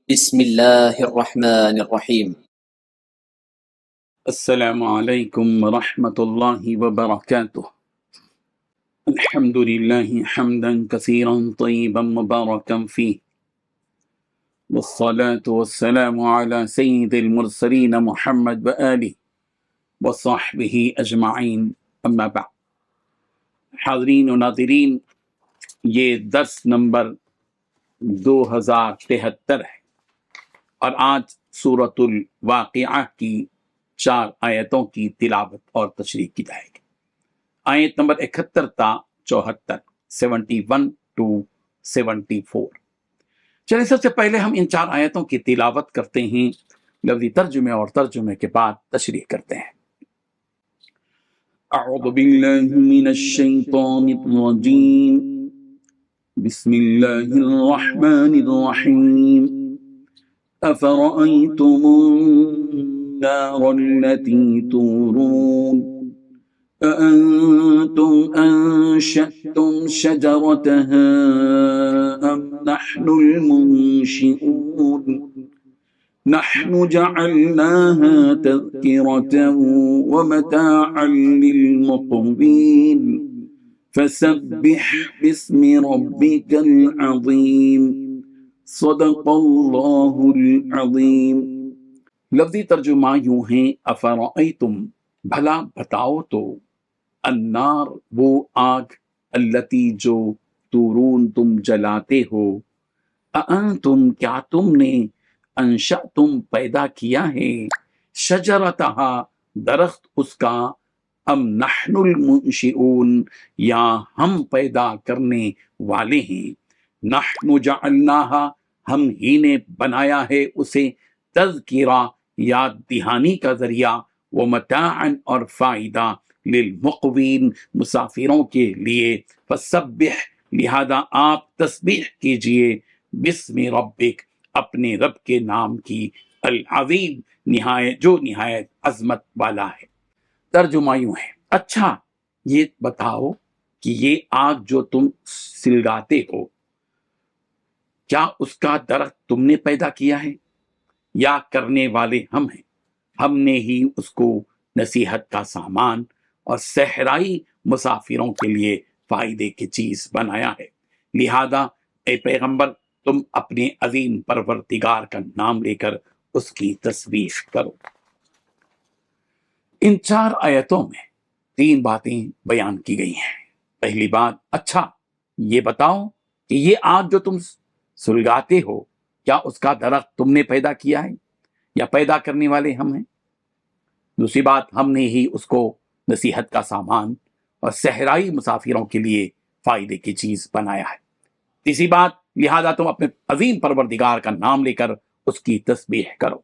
بسم الله الرحمن الرحيم. السلام علیکم ورحمۃ اللہ وبرکاتہ۔ الحمد للہ حمدا کثیرا طیبا مبارکا فیہ، والصلاة والسلام علی سید المرسلین محمد وآلہ وصحبہ اجمعین، اما بعد۔ حاضرین و ناظرین، یہ درس نمبر 2073 ہے، اور آج سورۃ الواقعہ کی 4 آیتوں کی تلاوت اور تشریح کی جائے گی۔ آیت نمبر 71 تا 74، 71 to 74۔ چلیں سب سے پہلے ہم ان 4 آیتوں کی تلاوت کرتے ہیں، لفظی ترجمے اور ترجمے کے بعد تشریح کرتے ہیں۔ اعوذ باللہ من الشیطان الرجیم، بسم اللہ الرحمن الرحیم۔ افرأیتم النار التي تورون أأنتم أنشأتم شجرتها أم نحن المنشئون نحن جعلناها تذكرة ومتاعا للمقوين فسبح باسم ربك العظيم صدق اللہ العظیم۔ لفظی ترجمہ یوں ہیں، افرأیتم، بھلا بتاؤ تو، النار، وہ آگ، التی جو، تورون تم جلاتے ہو، اانتم کیا تم نے، انشأتم پیدا کیا ہے، شجرتہا درخت اس کا، ام نحن المنشئون یا ہم پیدا کرنے والے ہیں، نحن جعلناہا ہم ہی نے بنایا ہے اسے، تذکرہ یاد دہانی کا ذریعہ، ومتاعا اور فائدہ، للمقوین مسافروں کے لیے، فسبح لہذا آپ تسبیح کیجئے، بسم ربک اپنے رب کے نام کی، العظیم نہایت جو نہایت عظمت والا ہے۔ ترجمہ یوں ہے، اچھا یہ بتاؤ کہ یہ آگ جو تم سلگاتے ہو، کیا اس کا درخت تم نے پیدا کیا ہے یا کرنے والے ہم ہیں؟ ہم نے ہی اس کو نصیحت کا سامان اور صحرائی مسافروں کے لیے فائدے کی چیز بنایا ہے، لہذا اے پیغمبر تم اپنے عظیم پروردگار کا نام لے کر اس کی تسبیح کرو۔ ان 4 آیتوں میں 3 باتیں بیان کی گئی ہیں۔ پہلی بات، اچھا یہ بتاؤ کہ یہ آگ جو تم سلگاتے ہو، کیا اس کا درخت تم نے پیدا کیا ہے یا پیدا کرنے والے ہم ہیں؟ دوسری بات، ہم نے ہی اس کو نصیحت کا سامان اور صحرائی مسافروں کے لیے فائدے کی چیز بنایا ہے۔ تیسری بات، لہذا تم اپنے عظیم پروردگار کا نام لے کر اس کی تسبیح کرو۔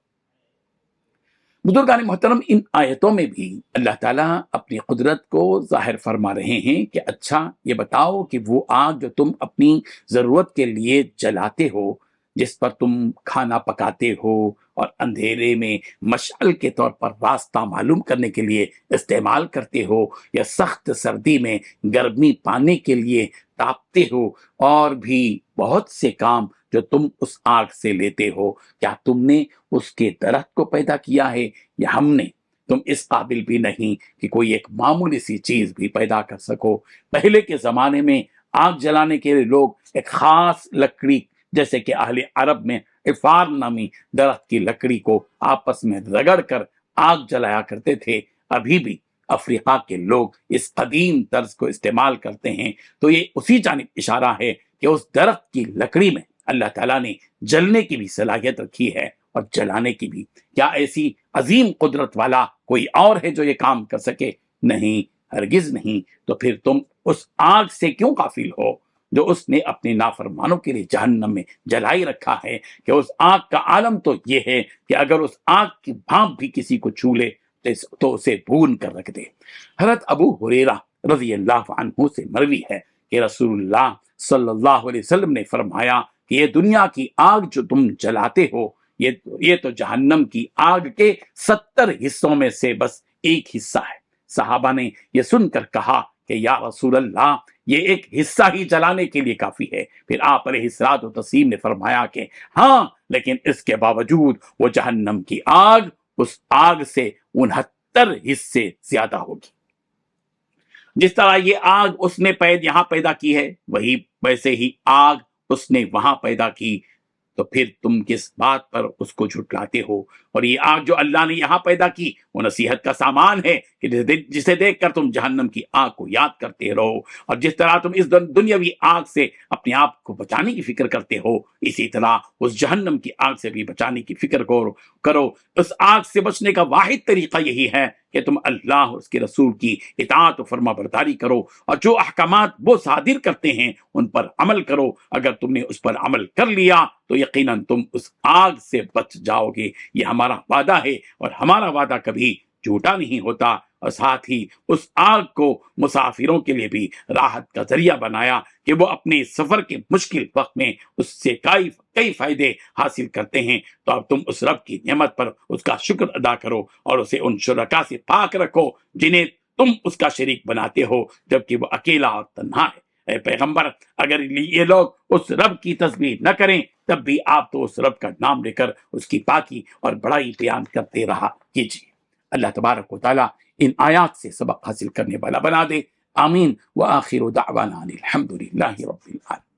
بزرگان محترم، ان آیتوں میں بھی اللہ تعالیٰ اپنی قدرت کو ظاہر فرما رہے ہیں کہ اچھا یہ بتاؤ کہ وہ آگ جو تم اپنی ضرورت کے لیے جلاتے ہو، جس پر تم کھانا پکاتے ہو اور اندھیرے میں مشعل کے طور پر راستہ معلوم کرنے کے لیے استعمال کرتے ہو، یا سخت سردی میں گرمی پانے کے لیے تاپتے ہو، اور بھی بہت سے کام جو تم اس آگ سے لیتے ہو، کیا تم نے اس کے درخت کو پیدا کیا ہے یا ہم نے؟ تم اس قابل بھی نہیں کہ کوئی ایک معمولی سی چیز بھی پیدا کر سکو۔ پہلے کے زمانے میں آگ جلانے کے لیے لوگ ایک خاص لکڑی، جیسے کہ اہل عرب میں عفار نامی درخت کی لکڑی کو آپس میں رگڑ کر آگ جلایا کرتے تھے۔ ابھی بھی افریقہ کے لوگ اس قدیم طرز کو استعمال کرتے ہیں، تو یہ اسی جانب اشارہ ہے کہ اس درخت کی لکڑی میں اللہ تعالیٰ نے جلنے کی بھی صلاحیت رکھی ہے اور جلانے کی بھی۔ کیا ایسی عظیم قدرت والا کوئی اور ہے جو یہ کام کر سکے؟ نہیں، ہرگز نہیں۔ تو پھر تم اس آگ سے کیوں غافل ہو جو اس نے اپنے نافرمانوں کے لیے جہنم میں جلائی رکھا ہے؟ کہ اس آگ کا عالم تو یہ ہے کہ اگر اس آگ کی بھاپ بھی کسی کو چھو لے تو اسے بھون کر رکھ دے۔ حضرت ابو ہریرہ رضی اللہ عنہ سے مروی ہے کہ رسول اللہ صلی اللہ علیہ وسلم نے فرمایا کہ یہ دنیا کی آگ جو تم جلاتے ہو، یہ تو جہنم کی آگ کے 70 حصوں میں سے بس ایک حصہ ہے۔ صحابہ نے یہ سن کر کہا کہ یا رسول اللہ یہ ایک حصہ ہی جلانے کے لیے کافی ہے۔ پھر آپ علیہ الصلوۃ والتسلیم نے فرمایا کہ ہاں، لیکن اس کے باوجود وہ جہنم کی آگ اس آگ سے 69 حصے زیادہ ہوگی۔ جس طرح یہ آگ اس نے یہاں پیدا کی ہے، وہی ویسے ہی آگ اس نے وہاں پیدا کی، تو پھر تم کس بات پر اس کو جھٹلاتے ہو؟ اور یہ آگ جو اللہ نے یہاں پیدا کی وہ نصیحت کا سامان ہے کہ جسے دیکھ کر تم جہنم کی آگ کو یاد کرتے رہو، اور جس طرح تم اس دنیاوی آگ سے اپنے آپ کو بچانے کی فکر کرتے ہو، اسی طرح اس جہنم کی آگ سے بھی بچانے کی فکر کرو۔ اس آگ سے بچنے کا واحد طریقہ یہی ہے کہ تم اللہ اور اس کے رسول کی اطاعت و فرما برداری کرو، اور جو احکامات وہ صادر کرتے ہیں ان پر عمل کرو۔ اگر تم نے اس پر عمل کر لیا تو یقیناً تم اس آگ سے بچ جاؤ گے۔ یہ ہمارا وعدہ ہے، اور ہمارا وعدہ کبھی جھوٹا نہیں ہوتا۔ اور ساتھ ہی اس آگ کو مسافروں کے لیے بھی راحت کا ذریعہ بنایا کہ وہ اپنے سفر کے مشکل وقت میں اس سے کئی فائدے حاصل کرتے ہیں۔ تو اب تم اس رب کی نعمت پر اس کا شکر ادا کرو، اور اسے ان شرکا سے پاک رکھو جنہیں تم اس کا شریک بناتے ہو، جبکہ وہ اکیلا اور تنہا ہے۔ اے پیغمبر، اگر یہ لوگ اس رب کی تسبیح نہ کریں تب بھی آپ تو اس رب کا نام لے کر اس کی پاکی اور بڑائی بیان کرتے رہا کیجیے۔ اللہ تبارک و تعالیٰ ان آیات سے سبق حاصل کرنے والا بنا دے۔ آمین۔ وآخر دعوانا الحمد للہ رب العالمین۔